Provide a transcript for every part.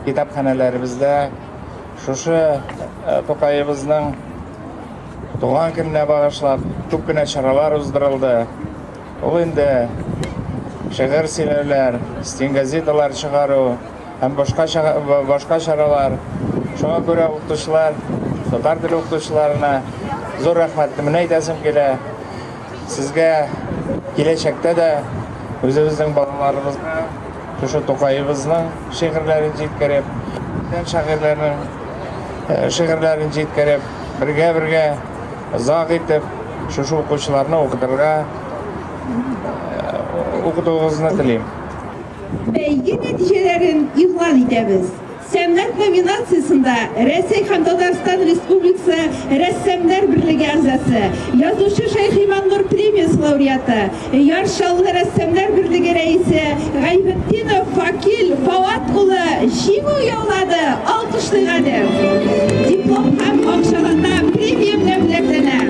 kitapxonalarımızda şuşu Toqayımızın doğan gününe bağışlap köpküne çaralar uzduruldu. Ol indi şehir silevler, stengazetalar çıgaru hem başka çaralar. Şuna göre okutuşlar, tatar dili okutuşlarına zor rahmetimini aytasım kele. Sizge gelecekte de özümüzün balalarımızga şu Toqayımızın şehirlerini yetkirip, şehirlerini yetkirip, birge zaq etip, şu okutuşlarını okuduğunuzu tileyim. Beygi neticelerin ilan ederiz. Semnet nominasyasında Resey Hamdadarstan Respublikası Ressemler Birliği Azası, Yazıcı Şeyh İman Nur Premiyası laureatı, Yarşallı Ressemler Birliği Reisi Gayfettinov Fakil Favat Ulu Şivu yolladı, alkışlayalım. Diplom hem akşamında premium devletine.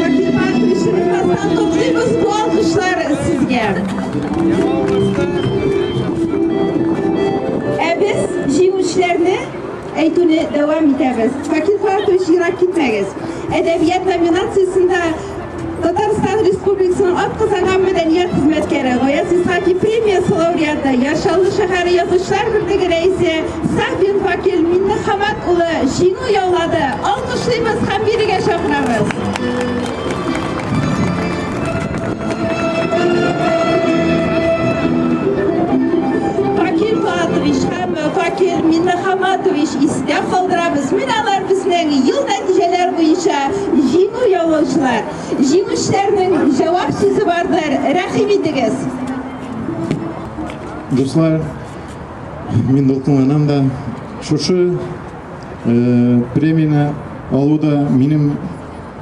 Fakil Favat Şerifas'tan toplayımız bu alkışlar sizge. Biz jinguşlarını eğitime devam ederiz. Fakir Fartuş Irak gitmeyiz. Edebiyat nominasyasında Tataristan Respublikası'nın at kazanan medeniyet hizmetkeri Goyas İshaki Premiyası laureatı Yaşallı Şehri Yazıçlar Birliği Reisi Sahbin Fakir Minni Hamad Ulu Jingu yolladı. Alkışlayımız hem birige şapırarız. Fakir Minni Hamatoviç istek kaldırabız. Minalar bizden yıl neticeler boyunca jingu yolculuklar. Jingu işlerinin cevap sizi vardır. Rahim ediniz. Dostlar, men dolqinlanam da şu premiyani aluda benim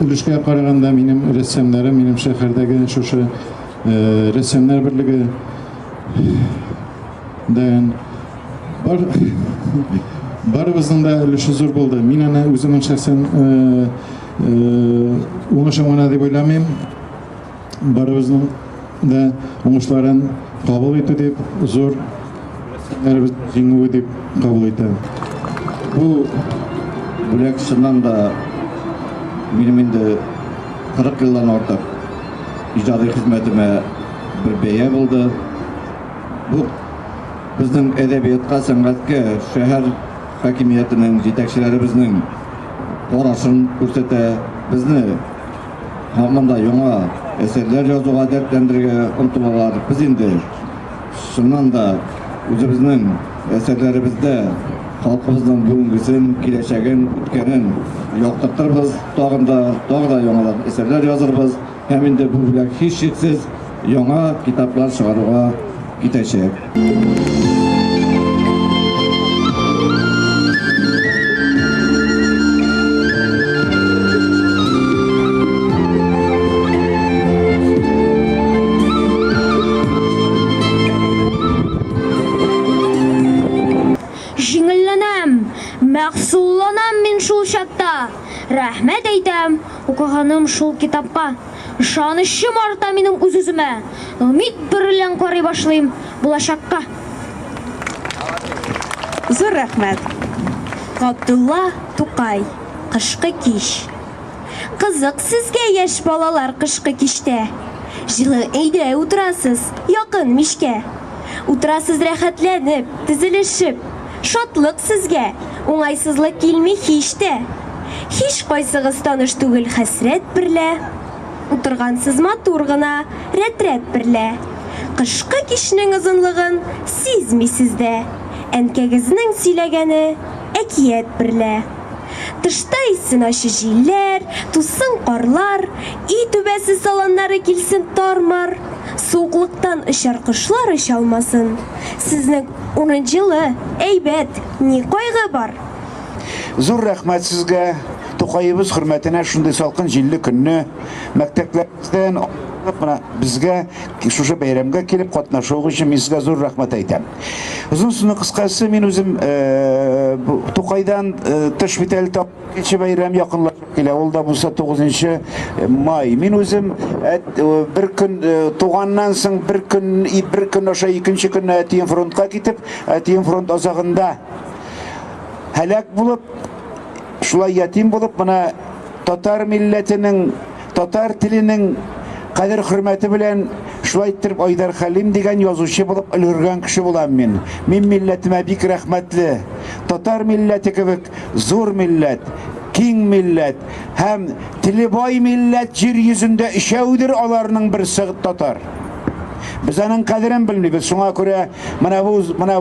ülüşke qaraganda benim ressamlarim, benim şehirdagi şu ressamlar birligi dan barımızın da ülüşü zor buldu. Men ana özümün şahsen oңышамана deb o'ylamayman. Barımızın da oңышларын qabul etdi deb zor жеңуі deb qabul etdi. Bu bülek şundan da benim indi 40 yıldan ortak icadi hizmetime bir beye buldu. Bu bizning edebiyatga, san'atga, shahar hokimiyatining yetakchilarimizning qarashini ko'rsata, bizni hamda yangi eserlar yozuga dardlantirga intilolar. Biz endi shundan da o'zimizning eserlarimizda xalqimizning bugungisin, kelajagin, o'tganin yoqtirtirmiz, tog'da yangi eserlar yozirmiz. Hem endi bu bilan hech cheksiz yangi kitoblar chiqaruga gidecek. Жеңілленем, мәқсулланам мен шул шатта. Рәхмәт әйтәм, оқығаным шул китапқа. Ышанышым арта минем үз-үземә. Өмид берлән карый башлыйм булашакка. Зур рәхмәт. Габдулла Тукай, кышкы кич. Кызык сезгә яшь балалар кышкы кичтә. Җылы өйдә утырасыз, якын мишкә. Утырасыз рәхәтләнеп, тезелешеп. Шатлык сезгә, уңайсызлык килми һич тә. Һич кайсыгыз таныш түгел хәсрәт берлә. Утыргансыз матур гына рәтрәт берлә. Кышкы кичнең озынлыгын сизмисез дә. Әнкәгезнең сөйләгәне әкият берлә. Тышта исен ачы җилләр, тусын карлар, өй түбәсе салоннары килсен тармар. Суыклыктан очар кошлар оча алмасын. Сезнең 10 елы әйбәт, ни кайгы бар? Зур рәхмәт сезгә. Toqayыбыз hürmetine şunday salkın jilli künni, məktəblərimizdən чыгып, мына безгә шушы бәйрәмгә килеп катнашуы өчен мин сезгә зур рәхмәт әйтәм. Узын сүзне кыскасы, мин үзем Тукайдан тыш бит әле икенче бәйрәм якынлашып килә. Ул да булса 9 май. Мин үзем бер көн туганнан соң бер көн аша икенче көнне Әтием фронтка китеп, Әтием фронт азагында һәлак булып, шулай ятим булып, мына татар милләтенең, татар теленең кадер хөрмәте белән шулай итеп Айдар Хәлим дигән язучы булып өлгергән кеше булам мин. Мин милләтемә бик рәхмәтле. Татар милләте кебек зур милләт, киң милләт һәм теле бай милләт җир йөзендә ишәүдер, аларның берсе татар. Без аның кадерен белмибез. Шуңа күрә менә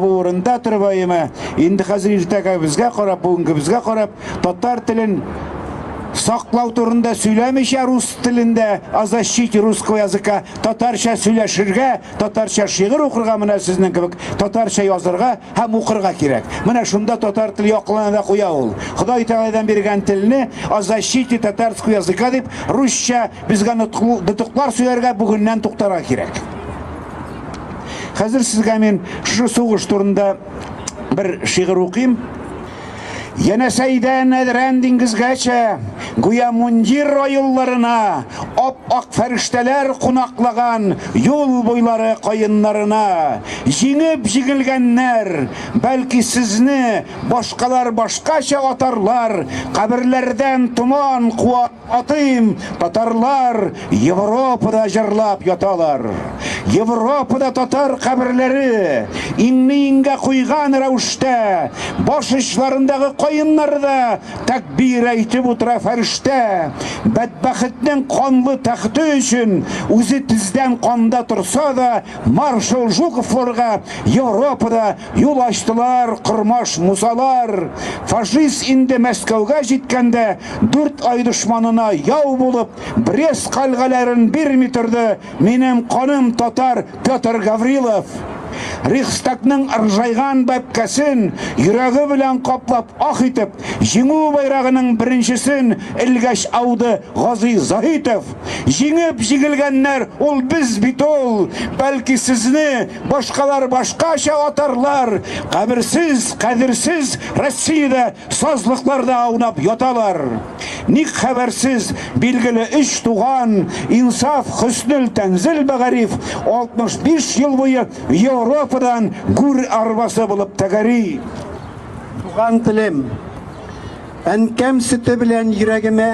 бу урында торбаймы, инде хәзер иртәгә безгә карап, бүгенге безгә карап, татар телен саклау турында сөйләмичә рус телендә, защите русского языка, татарча сөйләшергә, татарча шигырь укырга, менә сезнең кебек татарча язырга һәм укырга кирәк. Менә шунда татар теле яклана да куя ул. Ходай Тәгаләдән биргән телне защите татарского языка дип, русча безгә нутуклар сөйләргә бүгеннән туктарга кирәк. Хәзер сезгә мин шу сугыш турында бер шигырь укыйм. Янәсәйдән әдрән диңгезгәчә, гүя мундир аюлларына, ап-ак фәрештәләр кунаклаган юл буйлары каеннарына, җиңеп җигелгәннәр, бәлки сезне башкалар башкача атарлар, каберләрдән туман куа атыйм, татарлар Европада җырлап яталар. Европада татар каберләре, иңне-иңгә куйган рәвештә, баш очларындагы каеннарда тәкбир әйтеп утыра фәрештә. Бәдбәхетнең канлы тәхте өчен үзе тиздән канда торса да, маршал Жуковларга Европада юл ачтылар кырмаш мусалар. Фашист инде Мәскәүгә җиткәндә 4 ай дошманына яу булып, Брест калгаларын бирми торды минем каным татар Петр Гаврилов. Рейхстагның ыржайган бәпкәсен йөрәге белән каплап ах итеп, җиңү байрагының беренчесен элгәч ауды Гази Заһитов. Җиңеп җигелгәннәр ул без бит ул, бәлки сезне башкалар башкача атарлар. Каберсез, кадерсез Россиядә сазлыкларда аунап яталар. Ник хәбәрсез билгеле 3 туган Инсаф Хөснел Тәнзил Бәгариф 65 ел буе Европадан гүр арбасы булып тәгәри. Туган телем, әнкәм сөте белән йөрәгемә,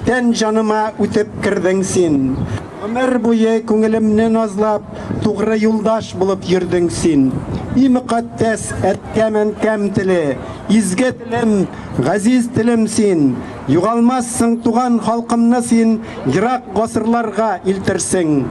тән җаныма үтеп кирдең син. Ömür boyu күңелемне назлап, тугры юлдаш булып йөрдең син. И мөкатдәс әткәмен кәм теле, изге телем, газиз телем син. Югалмассың туган халкымны син, ерак гасырларга илтерсең.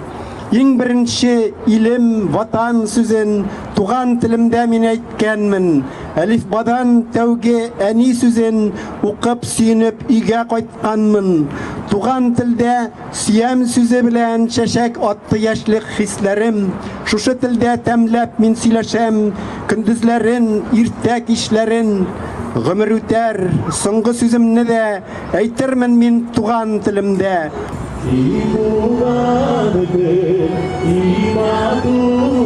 Иң беренче илем, ватан сүзен туган телемдә мин әйткәнмен. Әлифбадан тәүге әни сүзен укып сөенеп өйгә кайтканмын. Туган телдә сөям сүзе белән чәчәк атты яшьлек хисләрем. Шушы телдә тәмләп мин сөйләшәм, көндезләрен, иртә кичләрен. Гомер үтәр, соңгы сүземне дә әйтермен мин туган телемдә. İmanıdır, imadudur.